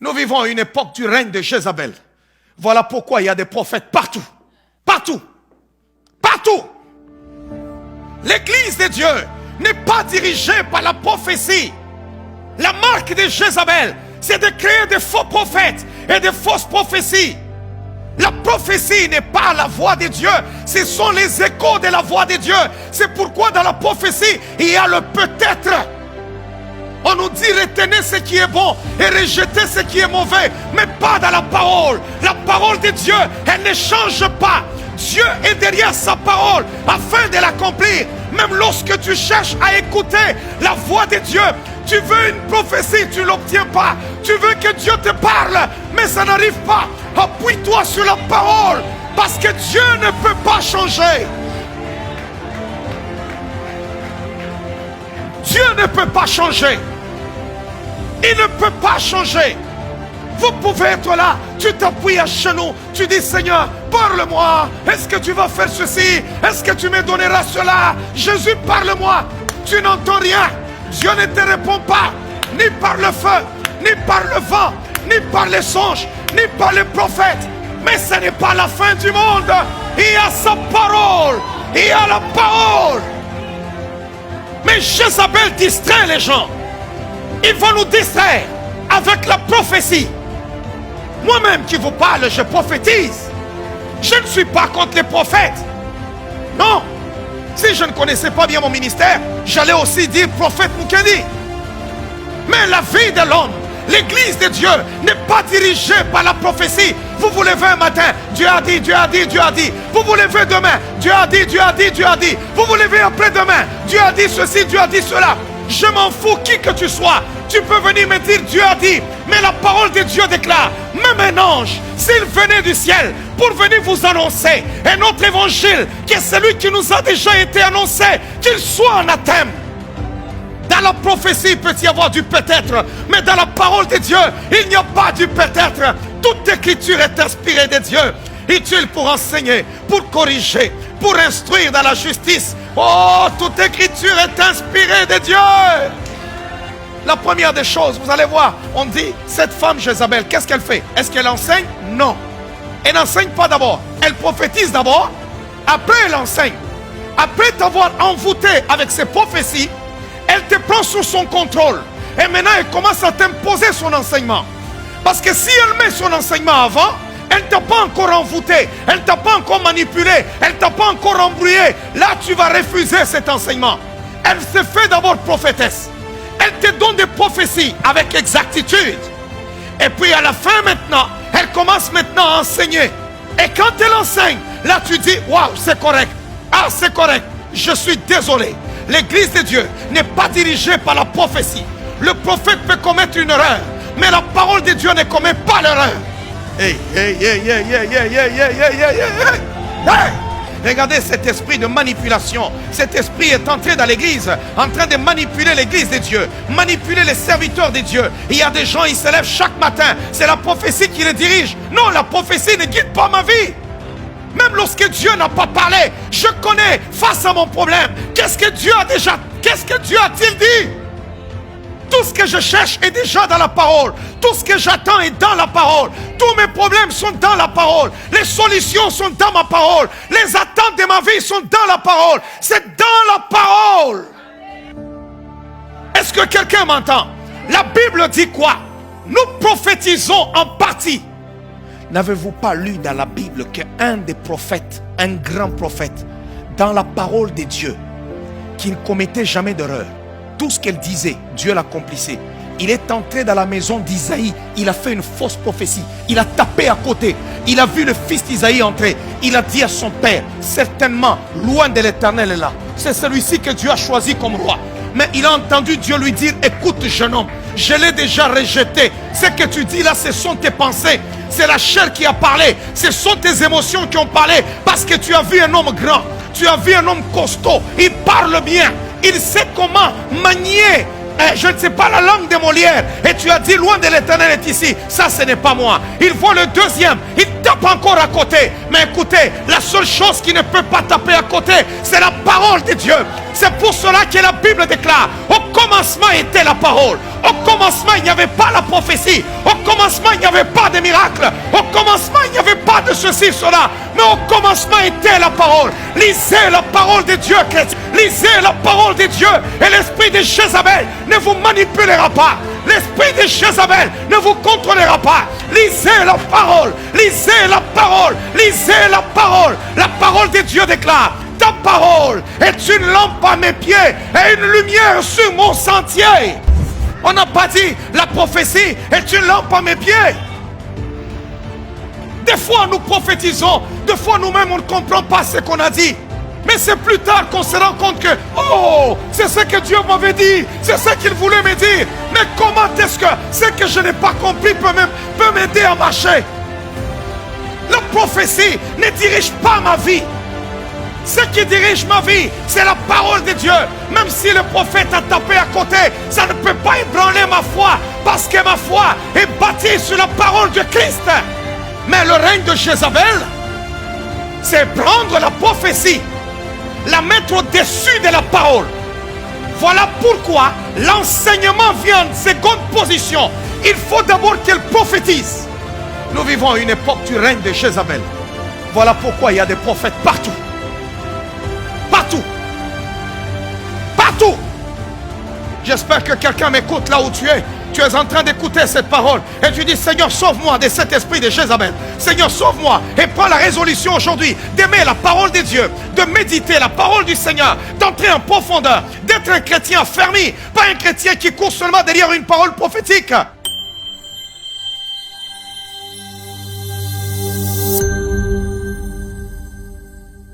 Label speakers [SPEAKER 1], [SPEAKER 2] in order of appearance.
[SPEAKER 1] Nous vivons à une époque du règne de Jézabel. Voilà pourquoi il y a des prophètes partout. Partout. Partout. L'église de Dieu n'est pas dirigée par la prophétie. La marque de Jézabel, c'est de créer des faux prophètes et des fausses prophéties. La prophétie n'est pas la voix de Dieu, ce sont les échos de la voix de Dieu. C'est pourquoi dans la prophétie, il y a le peut-être. On nous dit retenez ce qui est bon et rejetez ce qui est mauvais, mais pas dans la parole. La parole de Dieu, elle ne change pas. Dieu est derrière sa parole afin de l'accomplir. Même lorsque tu cherches à écouter la voix de Dieu, tu veux une prophétie, tu ne l'obtiens pas. Tu veux que Dieu te parle, mais ça n'arrive pas. Appuie-toi sur la parole, parce que Dieu ne peut pas changer. Dieu ne peut pas changer. Il ne peut pas changer. Vous pouvez être là, tu t'appuies à genoux, tu dis Seigneur, parle-moi. Est-ce que tu vas faire ceci? Est-ce que tu me donneras cela? Jésus, parle-moi. Tu n'entends rien. Dieu ne te répond pas, ni par le feu, ni par le vent, ni par les songes, ni par les prophètes. Mais ce n'est pas la fin du monde. Il y a sa parole. Il y a la parole. Mais Jézabel distrait les gens. Ils vont nous distraire avec la prophétie. Moi-même qui vous parle, je prophétise. Je ne suis pas contre les prophètes. Non. Si je ne connaissais pas bien mon ministère, j'allais aussi dire prophète Mukendi. Mais la vie de l'homme, l'église de Dieu n'est pas dirigée par la prophétie. Vous vous levez un matin, Dieu a dit, Dieu a dit, Dieu a dit. Vous vous levez demain, Dieu a dit, Dieu a dit, Dieu a dit. Vous vous levez après-demain, Dieu a dit ceci, Dieu a dit cela. Je m'en fous qui que tu sois. Tu peux venir me dire Dieu a dit. Mais la parole de Dieu déclare, même un ange, s'il venait du ciel pour venir vous annoncer un autre évangile, qui est celui qui nous a déjà été annoncé, qu'il soit anathème. Dans la prophétie, il peut y avoir du peut-être, mais dans la parole de Dieu, il n'y a pas du peut-être. Toute écriture est inspirée de Dieu, utile pour enseigner, pour corriger, pour instruire dans la justice. Oh, toute écriture est inspirée de Dieu. La première des choses, vous allez voir, on dit, cette femme Jézabel, qu'est-ce qu'elle fait? Est-ce qu'elle enseigne? Non. Elle n'enseigne pas d'abord. Elle prophétise d'abord, après elle enseigne. Après t'avoir envoûté avec ses prophéties, elle te prend sous son contrôle. Et maintenant, elle commence à t'imposer son enseignement. Parce que si elle met son enseignement avant, elle ne t'a pas encore envoûté, elle ne t'a pas encore manipulé, elle ne t'a pas encore embrouillé. Là, tu vas refuser cet enseignement. Elle se fait d'abord prophétesse. Elle te donne des prophéties avec exactitude. Et puis à la fin maintenant, elle commence maintenant à enseigner. Et quand elle enseigne, là tu dis, waouh, c'est correct. Ah, c'est correct. Je suis désolé. L'église de Dieu n'est pas dirigée par la prophétie. Le prophète peut commettre une erreur, mais la parole de Dieu ne commet pas l'erreur. Hey, hey, hey, hey, hey, hey, hey, hey, hey, hey, hey, hey. Regardez cet esprit de manipulation. Cet esprit est entré dans l'église, en train de manipuler l'église de Dieu, manipuler les serviteurs de Dieu. Il y a des gens, ils se lèvent chaque matin. C'est la prophétie qui les dirige. Non, la prophétie ne guide pas ma vie. Même lorsque Dieu n'a pas parlé, je connais face à mon problème. Qu'est-ce que Dieu a-t-il dit? Tout ce que je cherche est déjà dans la parole. Tout ce que j'attends est dans la parole. Tous mes problèmes sont dans la parole. Les solutions sont dans ma parole. Les attentes de ma vie sont dans la parole. C'est dans la parole. Est-ce que quelqu'un m'entend? La Bible dit quoi? Nous prophétisons en partie. N'avez-vous pas lu dans la Bible qu'un des prophètes, un grand prophète, dans la parole de Dieu, qui ne commettait jamais d'erreur, tout ce qu'elle disait, Dieu l'accomplissait. Il est entré dans la maison d'Isaïe, il a fait une fausse prophétie, il a tapé à côté, il a vu le fils d'Isaïe entrer, il a dit à son père, certainement, loin de l'Éternel est là, c'est celui-ci que Dieu a choisi comme roi. Mais il a entendu Dieu lui dire, écoute jeune homme, je l'ai déjà rejeté, ce que tu dis là, ce sont tes pensées, c'est la chair qui a parlé, ce sont tes émotions qui ont parlé, parce que tu as vu un homme grand, tu as vu un homme costaud, il parle bien, il sait comment manier je ne sais pas la langue de Molière. Et tu as dit, loin de l'Éternel est ici. Ça, ce n'est pas moi. Il voit le deuxième. Il tape encore à côté. Mais écoutez, la seule chose qui ne peut pas taper à côté, c'est la parole de Dieu. C'est pour cela que la Bible déclare, au commencement était la parole. Au commencement, il n'y avait pas la prophétie. Au commencement, il n'y avait pas de miracle. Au commencement, il n'y avait pas de ceci, cela. Mais au commencement était la parole. Lisez la parole de Dieu, chrétien. Lisez la parole de Dieu. Et l'esprit de Jézabel ne vous manipulera pas. L'esprit de Jézabel ne vous contrôlera pas. Lisez la parole. Lisez la parole. Lisez la parole. La parole de Dieu déclare, ta parole est une lampe à mes pieds et une lumière sur mon sentier. On n'a pas dit la prophétie est une lampe à mes pieds. Des fois nous prophétisons, des fois nous-mêmes on ne comprend pas ce qu'on a dit. Mais c'est plus tard qu'on se rend compte que, oh, c'est ce que Dieu m'avait dit, c'est ce qu'il voulait me dire. Mais comment est-ce que ce que je n'ai pas compris peut m'aider à marcher? La prophétie ne dirige pas ma vie. Ce qui dirige ma vie, c'est la parole de Dieu. Même si le prophète a tapé à côté, ça ne peut pas ébranler ma foi, parce que ma foi est bâtie sur la parole de Christ. Mais le règne de Jézabel, c'est prendre la prophétie, la mettre au-dessus de la parole. Voilà pourquoi l'enseignement vient en seconde position. Il faut d'abord qu'elle prophétise. Nous vivons à une époque du règne de Jézabel. Voilà pourquoi il y a des prophètes partout. Partout. Partout. J'espère que quelqu'un m'écoute là où tu es. Tu es en train d'écouter cette parole. Et tu dis, Seigneur, sauve-moi de cet esprit de Jézabel. Seigneur, sauve-moi. Et prends la résolution aujourd'hui d'aimer la parole de Dieu, de méditer la parole du Seigneur, d'entrer en profondeur, d'être un chrétien affermi, pas un chrétien qui court seulement derrière une parole prophétique.